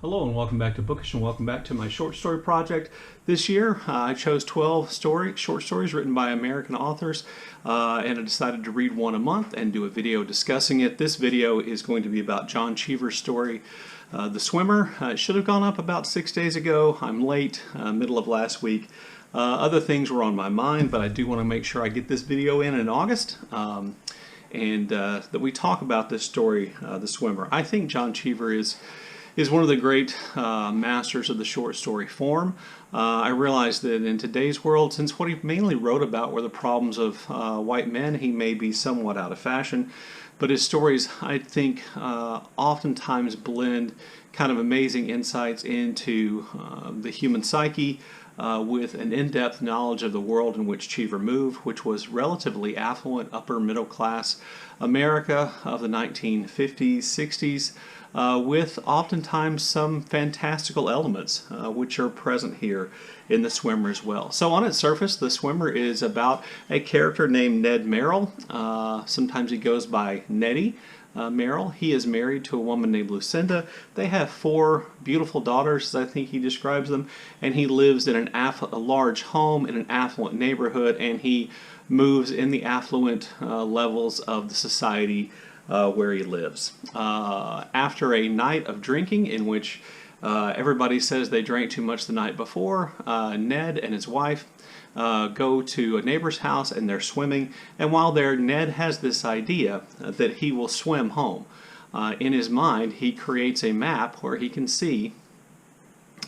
Hello and welcome back to Bookish and welcome back to my short story project. This year I chose 12 short stories written by American authors and I decided to read one a month and do a video discussing it. This video is going to be about John Cheever's story, The Swimmer. It should have gone up about 6 days ago. I'm late, middle of last week. Other things were on my mind, but I do want to make sure I get this video in August. And that we talk about this story, The Swimmer. I think John Cheever is one of the great masters of the short story form. I realize that in today's world, since what he mainly wrote about were the problems of white men, he may be somewhat out of fashion. But his stories, I think, oftentimes blend kind of amazing insights into the human psyche with an in-depth knowledge of the world in which Cheever moved, which was relatively affluent, upper middle class America of the 1950s, 60s. With oftentimes some fantastical elements which are present here in The Swimmer as well. So on its surface, The Swimmer is about a character named Ned Merrill. Sometimes he goes by Neddy Merrill. He is married to a woman named Lucinda. They have 4 beautiful daughters, as I think he describes them, and he lives in a large home in an affluent neighborhood, and he moves in the affluent levels of the society where he lives. After a night of drinking in which everybody says they drank too much the night before, Ned and his wife go to a neighbor's house and they're swimming, and while there, Ned has this idea that he will swim home. In his mind, he creates a map where he can see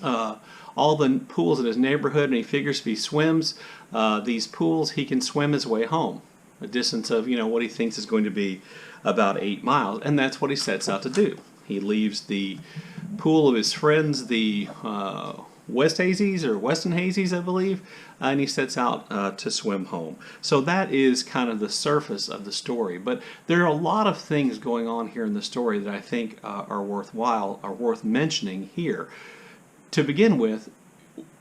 all the pools in his neighborhood, and he figures if he swims these pools, he can swim his way home. A distance of, what he thinks is going to be about 8 miles, and that's what he sets out to do. He leaves the pool of his friends, the West Hazies or Weston Hazies, I believe, and he sets out to swim home. So that is kind of the surface of the story, but there are a lot of things going on here in the story that I think are worth mentioning here. To begin with,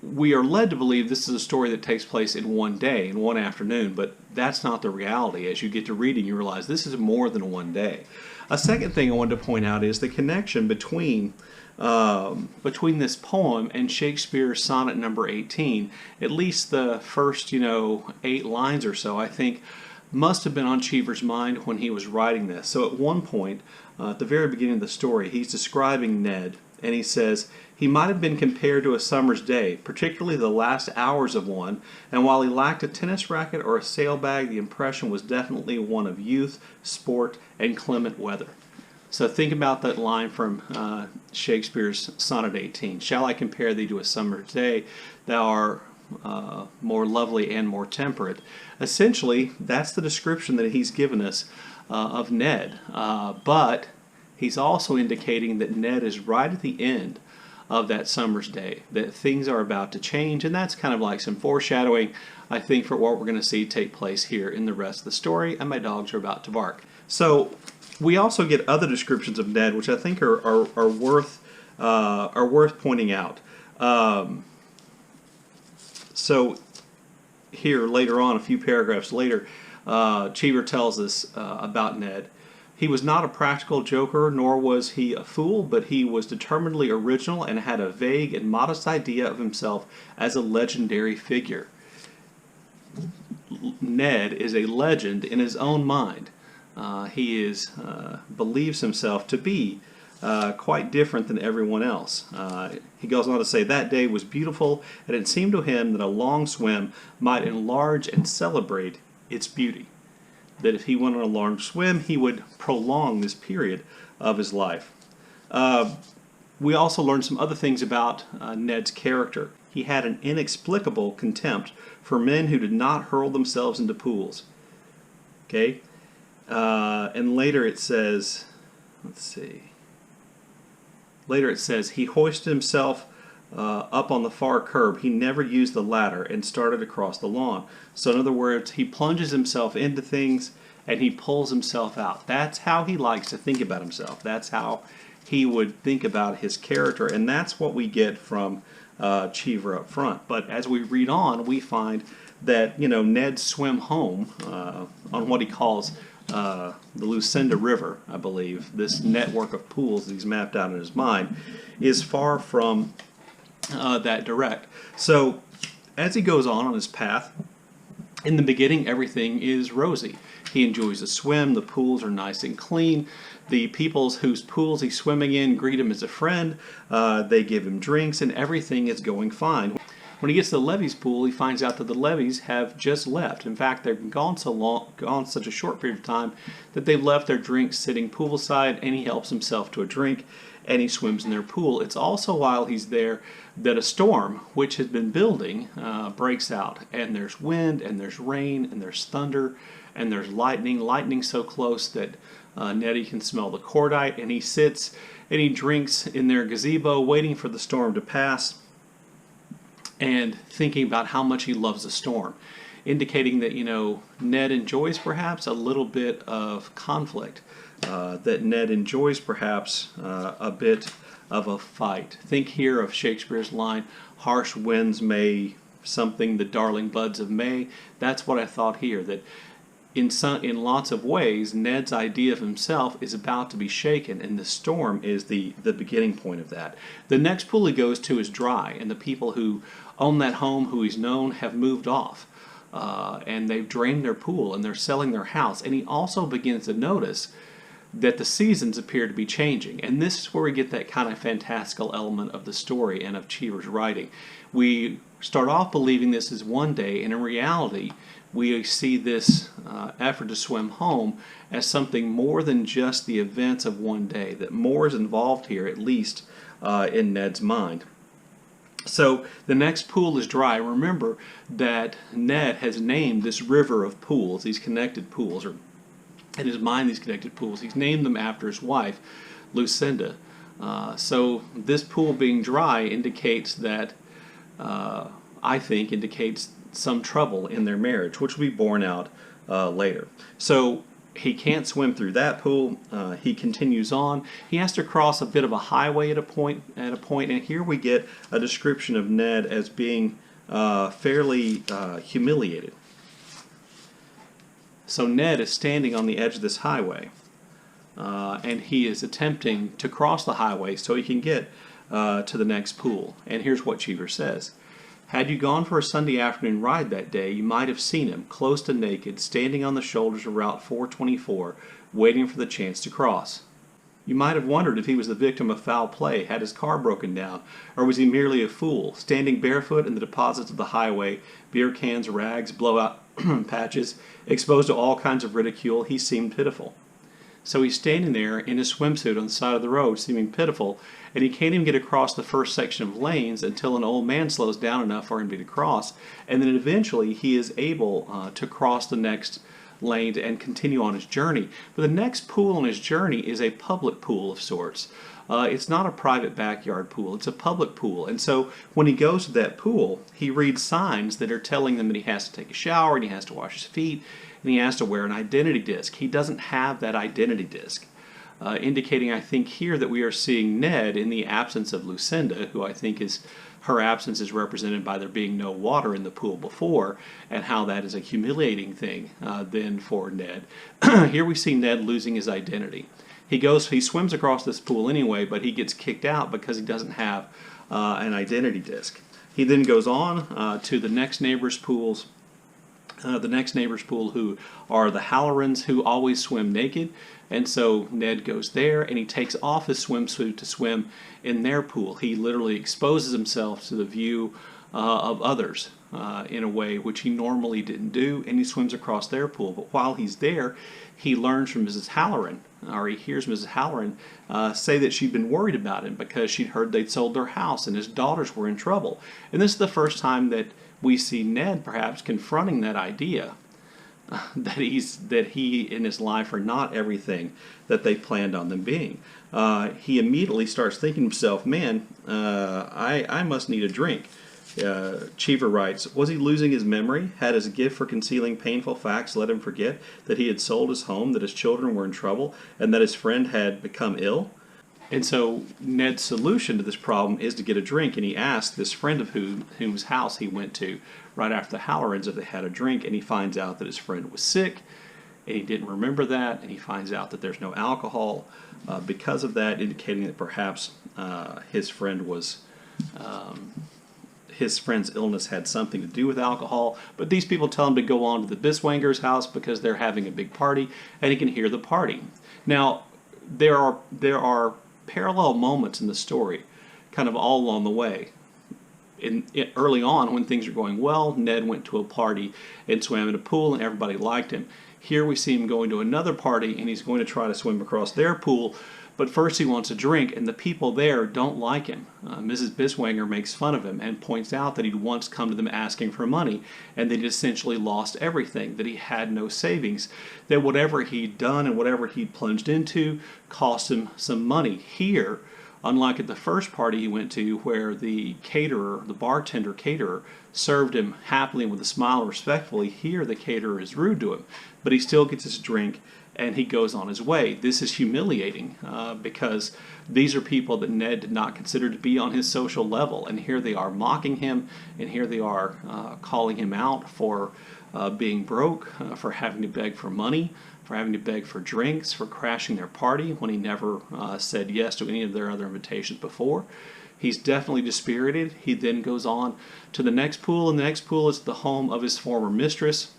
we are led to believe this is a story that takes place in one day, in one afternoon, but that's not the reality. As you get to reading, you realize this is more than one day. A second thing I wanted to point out is the connection between this poem and Shakespeare's sonnet number 18. At least the first, 8 lines or so, I think, must have been on Cheever's mind when he was writing this. So at one point, at the very beginning of the story, he's describing Ned, and he says, "He might have been compared to a summer's day, particularly the last hours of one, and while he lacked a tennis racket or a sail bag, the impression was definitely one of youth, sport, and clement weather." So think about that line from Shakespeare's Sonnet 18. "Shall I compare thee to a summer's day? Thou art more lovely and more temperate." Essentially, that's the description that he's given us of Ned. But he's also indicating that Ned is right at the end of that summer's day, that things are about to change, and that's kind of like some foreshadowing, I think, for what we're going to see take place here in the rest of the story, and my dogs are about to bark. So we also get other descriptions of Ned, which I think are worth pointing out. So here, later on, a few paragraphs later, Cheever tells us about Ned. "He was not a practical joker, nor was he a fool, but he was determinedly original and had a vague and modest idea of himself as a legendary figure." Ned is a legend in his own mind. He believes himself to be quite different than everyone else. He goes on to say, "That day was beautiful, and it seemed to him that a long swim might enlarge and celebrate its beauty." That if he went on a long swim, he would prolong this period of his life. We also learned some other things about Ned's character. He had an inexplicable contempt for men who did not hurl themselves into pools. Okay? And later it says, Later it says, "He hoisted himself up on the far curb. He never used the ladder and started across the lawn." So in other words, he plunges himself into things and he pulls himself out. That's how he likes to think about himself. That's how he would think about his character, and that's what we get from Cheever up front. But as we read on, we find that Ned's swim home on what he calls the Lucinda River, I believe, this network of pools that he's mapped out in his mind, is far from that direct. So as he goes on his path, in the beginning everything is rosy. He enjoys a swim, the pools are nice and clean, the people whose pools he's swimming in greet him as a friend, they give him drinks, and everything is going fine. When he gets to the Levy's pool, he finds out that the Levys have just left. In fact, they've gone such a short period of time that they've left their drinks sitting poolside, and he helps himself to a drink, and he swims in their pool. It's also while he's there that a storm, which has been building, breaks out, and there's wind, and there's rain, and there's thunder, and there's lightning so close that Nettie can smell the cordite, and he sits and he drinks in their gazebo, waiting for the storm to pass, and thinking about how much he loves the storm, indicating that, Ned enjoys perhaps a little bit of conflict, that Ned enjoys perhaps a bit of a fight. Think here of Shakespeare's line, harsh winds may something, the darling buds of May. That's what I thought here, that in lots of ways, Ned's idea of himself is about to be shaken, and the storm is the beginning point of that. The next pool he goes to is dry, and the people who own that home, who he's known, have moved off. And they've drained their pool, and they're selling their house. And he also begins to notice that the seasons appear to be changing. And this is where we get that kind of fantastical element of the story and of Cheever's writing. We start off believing this is one day, and in reality, we see this effort to swim home as something more than just the events of one day, that more is involved here, at least in Ned's mind. So the next pool is dry. Remember that Ned has named this river of pools, these connected pools, or in his mind these connected pools. He's named them after his wife, Lucinda. So this pool being dry indicates that, I think, indicates some trouble in their marriage, which will be borne out later. So he can't swim through that pool. He continues on. He has to cross a bit of a highway at a point, and here we get a description of Ned as being fairly humiliated. So Ned is standing on the edge of this highway, and he is attempting to cross the highway so he can get to the next pool. And here's what Cheever says. Had you gone for a Sunday afternoon ride that day, you might have seen him, close to naked, standing on the shoulders of Route 424, waiting for the chance to cross. You might have wondered if he was the victim of foul play, had his car broken down, or was he merely a fool, standing barefoot in the deposits of the highway, beer cans, rags, blowout patches, exposed to all kinds of ridicule. He seemed pitiful. So he's standing there in his swimsuit on the side of the road, seeming pitiful, and he can't even get across the first section of lanes until an old man slows down enough for him to cross, and then eventually he is able to cross the next lane and continue on his journey. But the next pool on his journey is a public pool of sorts. It's not a private backyard pool, it's a public pool. And so when he goes to that pool, he reads signs that are telling him that he has to take a shower, and he has to wash his feet, and he has to wear an identity disc. He doesn't have that identity disc, indicating, I think, here that we are seeing Ned in the absence of Lucinda, who I think is, her absence is represented by there being no water in the pool before, and how that is a humiliating thing then for Ned. Here we see Ned losing his identity. He swims across this pool anyway, but he gets kicked out because he doesn't have an identity disc. He then goes on to the next neighbor's pools. Who are the Hallorans, who always swim naked, and so Ned goes there and he takes off his swimsuit to swim in their pool. He literally exposes himself to the view of others in a way which he normally didn't do, and he swims across their pool. But while he's there, he learns from Mrs. Halloran, or he hears Mrs. Halloran say that she'd been worried about him because she'd heard they'd sold their house and his daughters were in trouble. And this is the first time that we see Ned perhaps confronting that idea that he in his life are not everything that they planned on them being. He immediately starts thinking to himself, man, I must need a drink. Cheever writes, was he losing his memory? Had his gift for concealing painful facts let him forget that he had sold his home, that his children were in trouble, and that his friend had become ill? And so Ned's solution to this problem is to get a drink, and he asked this friend of whose house he went to right after the Hallorans if they had a drink, and he finds out that his friend was sick, and he didn't remember that, and he finds out that there's no alcohol because of that, indicating that perhaps his friend's illness had something to do with alcohol. But these people tell him to go on to the Biswangers' house because they're having a big party, and he can hear the party. Now, there are parallel moments in the story, kind of all along the way. Early on, when things are going well, Ned went to a party and swam in a pool, and everybody liked him. Here we see him going to another party, and he's going to try to swim across their pool, but first he wants a drink, and the people there don't like him. Mrs. Biswanger makes fun of him and points out that he'd once come to them asking for money, and that he'd essentially lost everything, that he had no savings, that whatever he'd done and whatever he'd plunged into cost him some money. Here, unlike at the first party he went to, where the bartender caterer, served him happily and with a smile respectfully, here the caterer is rude to him. But he still gets his drink and he goes on his way. This is humiliating because these are people that Ned did not consider to be on his social level. And here they are mocking him, and here they are calling him out for being broke, for having to beg for money, for having to beg for drinks, for crashing their party when he never said yes to any of their other invitations before. He's definitely dispirited. He then goes on to the next pool, and the next pool is the home of his former mistress,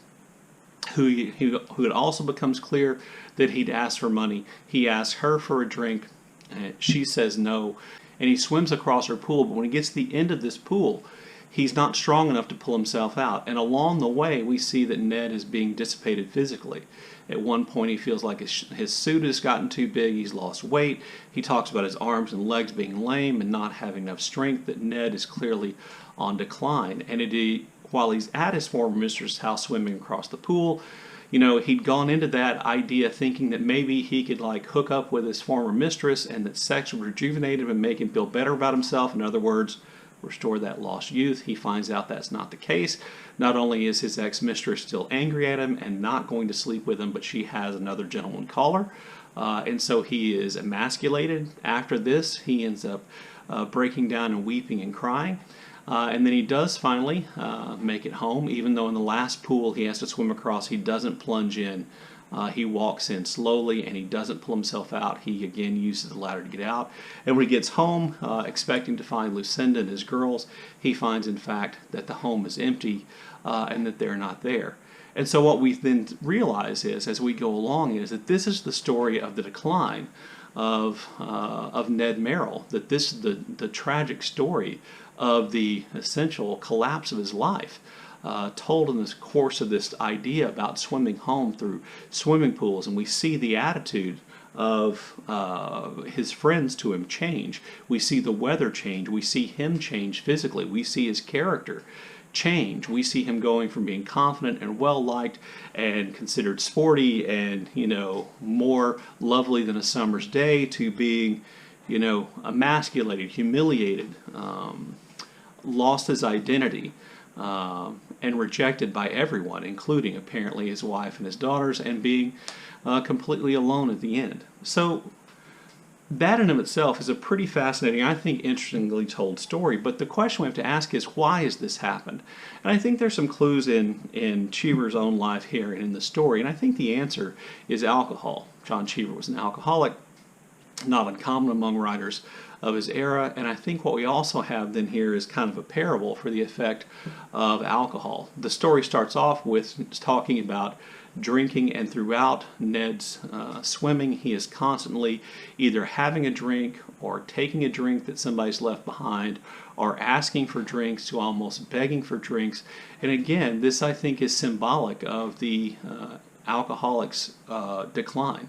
who it also becomes clear that he'd asked for money. He asks her for a drink, and she says no, and he swims across her pool, but when he gets to the end of this pool, he's not strong enough to pull himself out. And along the way, we see that Ned is being dissipated physically. At one point, he feels like his suit has gotten too big. He's lost weight. He talks about his arms and legs being lame and not having enough strength, that Ned is clearly on decline. And while he's at his former mistress' house swimming across the pool, he'd gone into that idea thinking that maybe he could hook up with his former mistress and that sex would rejuvenate him and make him feel better about himself. In other words, restore that lost youth. He finds out that's not the case. Not only is his ex-mistress still angry at him and not going to sleep with him, but she has another gentleman caller. And so he is emasculated. After this, he ends up breaking down and weeping and crying. And then he does finally make it home, even though in the last pool he has to swim across, he doesn't plunge in. He walks in slowly, and he doesn't pull himself out. He again uses the ladder to get out. And when he gets home, expecting to find Lucinda and his girls, he finds, in fact, that the home is empty and that they're not there. And so what we then realize is, as we go along, is that this is the story of the decline of Ned Merrill, that this is the tragic story of the essential collapse of his life. Told in the course of this idea about swimming home through swimming pools, and we see the attitude of his friends to him change. We see the weather change. We see him change physically. We see his character change. We see him going from being confident and well-liked and considered sporty and, more lovely than a summer's day to being, emasculated, humiliated, lost his identity, and rejected by everyone, including apparently his wife and his daughters, and being completely alone at the end. So that in of itself is a pretty fascinating, I think, interestingly told story. But the question we have to ask is, why has this happened? And I think there's some clues in Cheever's own life here and in the story. And I think the answer is alcohol. John Cheever was an alcoholic, not uncommon among writers of his era. And I think what we also have then here is kind of a parable for the effect of alcohol. The story starts off with talking about drinking, and throughout Ned's swimming, he is constantly either having a drink or taking a drink that somebody's left behind, or asking for drinks to almost begging for drinks. And again, this I think is symbolic of the alcoholic's decline.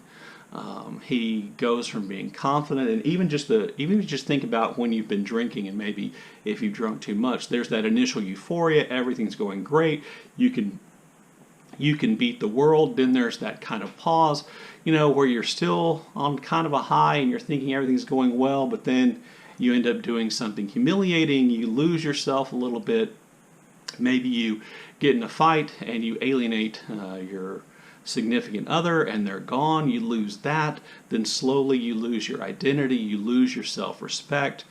He goes from being confident, and even if you just think about when you've been drinking, and maybe if you've drunk too much, there's that initial euphoria, everything's going great, you can beat the world. Then there's that kind of pause, where you're still on kind of a high and you're thinking everything's going well, but then you end up doing something humiliating, you lose yourself a little bit, maybe you get in a fight and you alienate your significant other and they're gone, you lose that, then slowly you lose your identity, you lose your self-respect,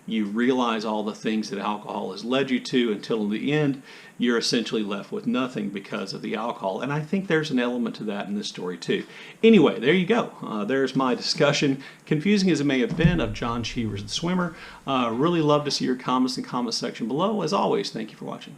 you realize all the things that alcohol has led you to, until in the end you're essentially left with nothing because of the alcohol. And I think there's an element to that in this story too. Anyway, there you go. There's my discussion, confusing as it may have been, of John Cheever's The Swimmer. Really love to see your comments in the comment section below. As always, thank you for watching.